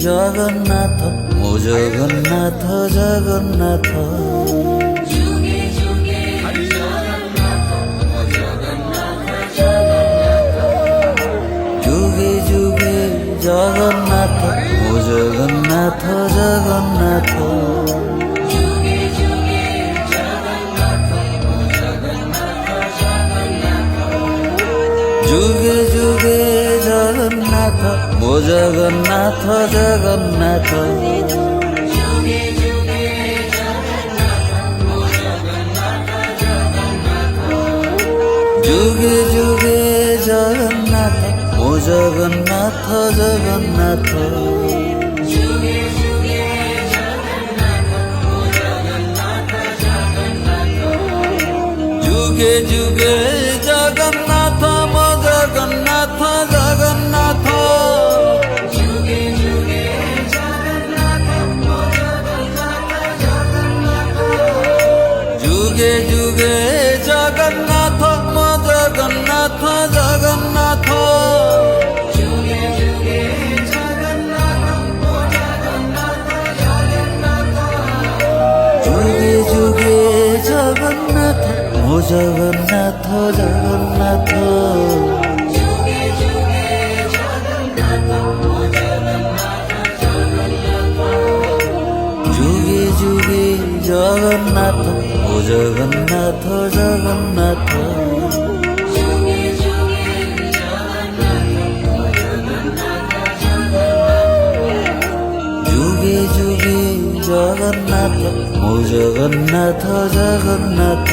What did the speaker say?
জগন্নাথ মো জগন্নাথ জগন্নাথ যুগে যুগে জগন্নাথ মো জগন্নাথ জগন্নাথ যুগে যুগে জগন্নাথ মো জগন্নাথ জগন্নাথ যুগে যুগে জগন্নাথ মো জগন্নাথ জগন্নাথ যুগে যুগে জগন্নাথ মো জগন্নাথ জগন্নাথ যুগে যুগে জগন্নাথ মো জগন্নাথ জগন্নাথ যুগে যুগে জগন্নাথ মো জগন্নাথ জগন্নাথ যুগে যুগে জগন্নাথ মো জগন্নাথ জগন্নাথ যুগে যুগে জগন্নাথ মো জগন্নাথ জগন্নাথ যুগে যুগে জগন্নাথ মো জগন্নাথ জগন্নাথ যুগে যুগে জগন্নাথ মো জগন্নাথ জগন্নাথ যুগে যুগে জগন্নাথ মো জগন্নাথ জগন্নাথ যুগে যুগে জগন্নাথ মো জগন্নাথ জগন্নাথ যুগে যুগে জগন্নাথ মো জগন্নাথ জগন্নাথ যুগে যুগে জগন্নাথ মো জগন্নাথ জগন্নাথ যুগে যুগে জগন্নাথ মো জগন্নাথ জগন্নাথ যুগে যুগে জগন্নাথ মো জগন্নাথ জগন্নাথ